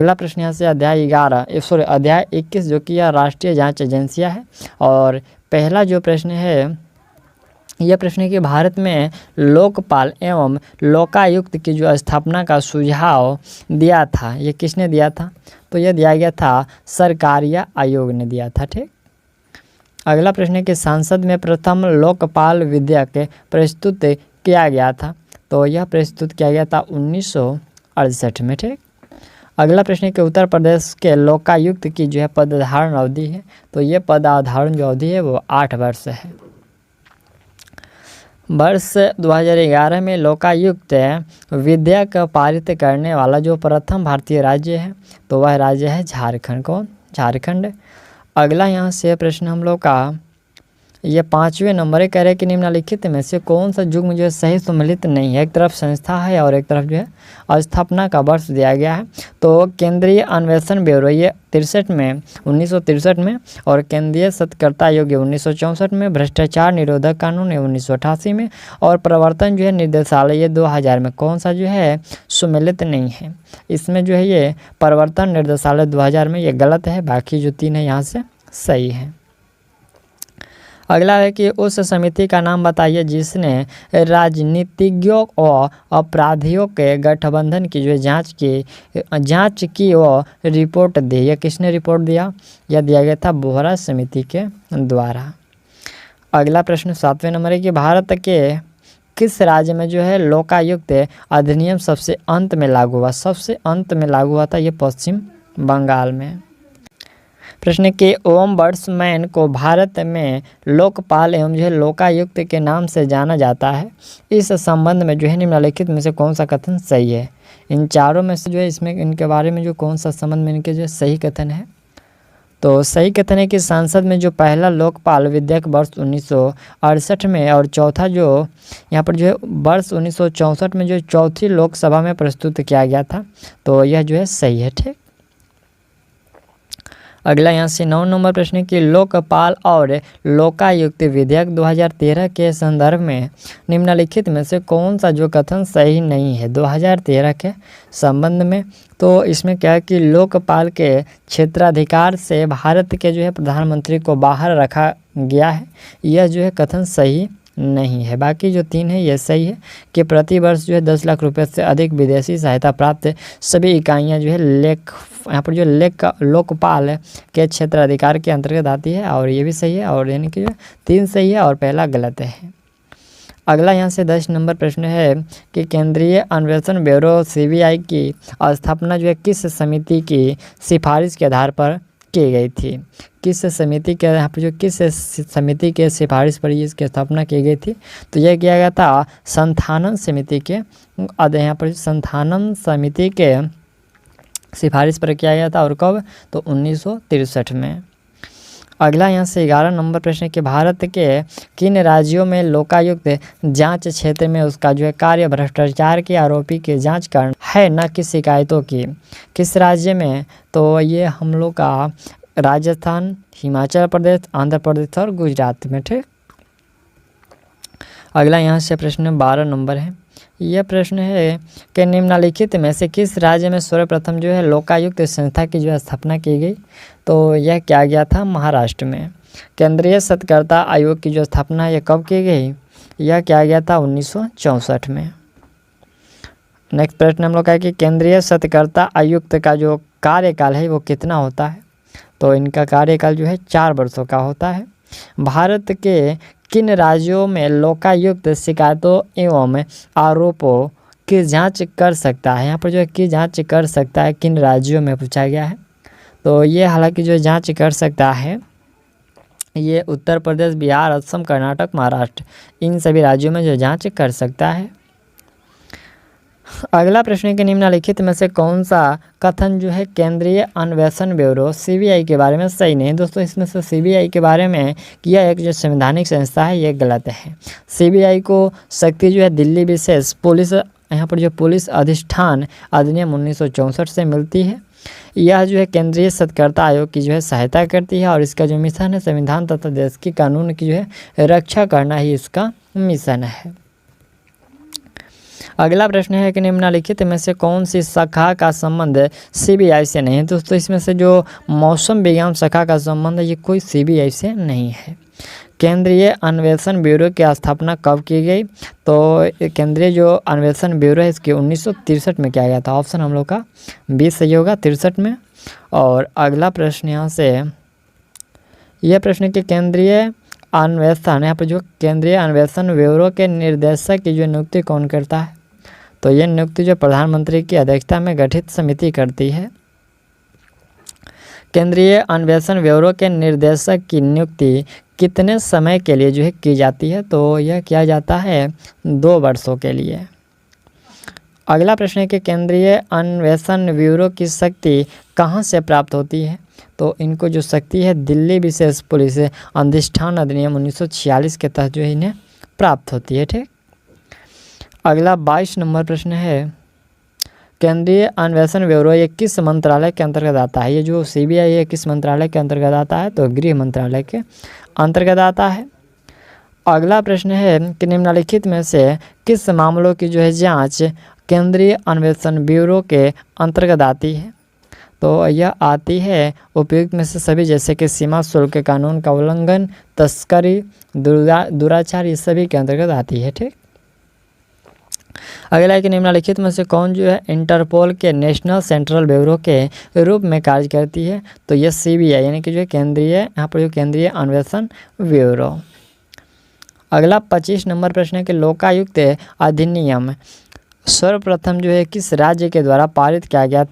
अगला प्रश्न यहाँ से अध्याय 21 जो कि यह राष्ट्रीय जांच एजेंसियां है। और पहला जो प्रश्न है यह प्रश्न है कि भारत में लोकपाल एवं लोकायुक्त की जो स्थापना का सुझाव दिया था, ये किसने दिया था? तो यह दिया गया था सरकारिया आयोग ने दिया था। ठीक। अगला प्रश्न है कि संसद में प्रथम लोकपाल विधेयक प्रस्तुत किया गया था, तो यह प्रस्तुत किया गया था 1968 में। ठीक। अगला प्रश्न है कि उत्तर प्रदेश के लोकायुक्त की जो है पदधारण अवधि है, तो ये पदधारण जो अवधि है वो 8 वर्ष है। वर्ष 2011 में लोकायुक्त विधेयक पारित करने वाला जो प्रथम भारतीय राज्य है, तो वह राज्य है झारखंड। कौन? झारखंड। अगला यहाँ से प्रश्न हम लोग का ये 5वें नंबर कह रहे हैं कि निम्नलिखित में से कौन सा युग्म जो है सही सम्मिलित नहीं है। एक तरफ संस्था है और एक तरफ जो है स्थापना का वर्ष दिया गया है। तो केंद्रीय अन्वेषण ब्यूरो ये 1963 में, और केंद्रीय सत्कर्ता आयोग 1964 में, भ्रष्टाचार निरोधक कानून 1988 में, और प्रवर्तन जो है निर्देशालय ये 2000 में। कौन सा जो है सम्मिलित नहीं है? इसमें जो है ये प्रवर्तन निर्देशालय 2000 में, ये गलत है। बाकी जो 3 है यहाँ से सही है। अगला है कि उस समिति का नाम बताइए जिसने राजनीतिज्ञों और अपराधियों के गठबंधन की जो जांच की और रिपोर्ट दी। यह किसने रिपोर्ट दिया? यह दिया गया था बोहरा समिति के द्वारा। अगला प्रश्न 7वें नंबर है कि भारत के किस राज्य में जो है लोकायुक्त अधिनियम सबसे अंत में लागू हुआ? सबसे अंत में लागू हुआ था ये पश्चिम बंगाल में। प्रश्न के ओम्बड्समैन को भारत में लोकपाल एवं जो है लोकायुक्त के नाम से जाना जाता है। इस संबंध में जो है निम्नलिखित में से कौन सा कथन सही है? इन चारों में से जो है इसमें इनके बारे में जो कौन सा संबंध में इनके जो सही कथन है? तो सही कथन है कि संसद में जो पहला लोकपाल विधेयक वर्ष 1968 में, और चौथा जो यहाँ पर जो है वर्ष 1964 में जो चौथी लोकसभा में प्रस्तुत किया गया था, तो यह जो है सही है। ठीक। अगला यहाँ से 9 नंबर प्रश्न है कि लोकपाल और लोकायुक्त विधेयक 2013 के संदर्भ में निम्नलिखित में से कौन सा जो कथन सही नहीं है 2013 के संबंध में? तो इसमें क्या है कि लोकपाल के क्षेत्राधिकार से भारत के जो है प्रधानमंत्री को बाहर रखा गया है, यह जो है कथन सही नहीं है। बाकी जो 3 है ये सही है कि प्रतिवर्ष जो है 10 लाख रुपए से अधिक विदेशी सहायता प्राप्त सभी इकाइयां जो है यहाँ पर जो लोकपाल के क्षेत्राधिकार के अंतर्गत आती है, और ये भी सही है। और यानी कि 3 सही है और पहला गलत है। अगला यहाँ से 10 नंबर प्रश्न है कि केंद्रीय अन्वेषण ब्यूरो CBI की स्थापना जो है किस समिति की सिफारिश के आधार पर की गई थी? किस समिति के यहाँ पर जो किस समिति के सिफारिश पर इसकी स्थापना की गई थी? तो यह किया गया था संथानम समिति के यहाँ पर संथानम समिति के सिफारिश पर किया गया था। और कब? तो 1963 में। अगला यहाँ से 11 नंबर प्रश्न है कि भारत के किन राज्यों में लोकायुक्त जांच क्षेत्र में उसका जो है कार्य भ्रष्टाचार के आरोपी की जांच करना है, न कि शिकायतों की? किस राज्य में? तो ये हम लोग का राजस्थान, हिमाचल प्रदेश, आंध्र प्रदेश और गुजरात में। ठीक। अगला यहाँ से प्रश्न 12 नंबर है। यह प्रश्न है कि निम्नलिखित में से किस राज्य में सर्वप्रथम जो है लोकायुक्त संस्था की जो है स्थापना की गई? तो यह किया गया था महाराष्ट्र में। केंद्रीय सत्कर्ता आयोग की जो स्थापना यह कब की गई? यह किया गया था 1964 में। नेक्स्ट प्रश्न हम लोग का है कि केंद्रीय सत्कर्ता आयुक्त का जो कार्यकाल है वो कितना होता है? तो इनका कार्यकाल जो है 4 वर्षों का होता है। भारत के किन राज्यों में लोकायुक्त शिकायतों एवं आरोपों की जांच कर सकता है? यहाँ पर जो है की जांच कर सकता है किन राज्यों में पूछा गया है। तो ये हालांकि जो जांच कर सकता है ये उत्तर प्रदेश, बिहार, असम, कर्नाटक, महाराष्ट्र, इन सभी राज्यों में जो जांच कर सकता है। अगला प्रश्न है कि निम्नलिखित में से कौन सा कथन जो है केंद्रीय अन्वेषण ब्यूरो CBI के बारे में सही नहीं? दोस्तों इसमें से CBI के बारे में कि यह एक जो संवैधानिक संस्था है ये गलत है। CBI को शक्ति जो है दिल्ली विशेष पुलिस यहाँ पर जो पुलिस अधिष्ठान अधिनियम 1964 से मिलती है। यह जो है केंद्रीय सत्कर्ता आयोग की जो है सहायता करती है, और इसका जो मिशन है संविधान तथा देश की कानून की जो है रक्षा करना ही इसका मिशन है। अगला प्रश्न है कि निम्नलिखित में से कौन सी शाखा का संबंध सीबीआई से नहीं है। दोस्तों इसमें से जो मौसम विज्ञान शाखा का संबंध है ये कोई सीबीआई से नहीं है। केंद्रीय अन्वेषण ब्यूरो की स्थापना कब की गई? तो केंद्रीय जो अन्वेषण ब्यूरो है इसकी 1963 में किया गया था। ऑप्शन हम लोग का 20 सही होगा, 63 में। और अगला प्रश्न यहाँ से यह प्रश्न कि केंद्रीय अन्वेषण, यहाँ पर जो केंद्रीय अन्वेषण ब्यूरो के निर्देशक की जो नियुक्ति कौन करता है? तो ये नियुक्ति जो प्रधानमंत्री की अध्यक्षता में गठित समिति करती है। केंद्रीय अन्वेषण ब्यूरो के निर्देशक की नियुक्ति कितने समय के लिए जो है की जाती है? तो यह किया जाता है 2 वर्षों के लिए। अगला प्रश्न है कि केंद्रीय अन्वेषण ब्यूरो की शक्ति कहाँ से प्राप्त होती है? तो इनको जो शक्ति है दिल्ली विशेष पुलिस अधिष्ठान अधिनियम 1946 के तहत जो है इन्हें प्राप्त होती है। ठीक। अगला 22 नंबर प्रश्न है केंद्रीय अन्वेषण ब्यूरो ये किस मंत्रालय के अंतर्गत आता है? ये जो सीबीआई है किस मंत्रालय के अंतर्गत आता है? तो गृह मंत्रालय के अंतर्गत आता है। अगला प्रश्न है कि निम्नलिखित में से किस मामलों की जो है जांच केंद्रीय अन्वेषण ब्यूरो के अंतर्गत आती है? तो यह आती है उपयुक्त में से सभी, जैसे कि सीमा शुल्क कानून का उल्लंघन, तस्करी, दुराचार, ये सभी के अंतर्गत आती है। ठीक। अगला है कि निम्नलिखित में से कौन जो है इंटरपोल के नेशनल सेंट्रल ब्यूरो के रूप में कार्य करती है? तो यह सीबीआई यानी कि जो है केंद्रीय, यहाँ पर जो केंद्रीय अन्वेषण ब्यूरो। अगला 25 नंबर प्रश्न है कि लोकायुक्त अधिनियम सर्वप्रथम जो है किस राज्य के द्वारा पारित किया गया था?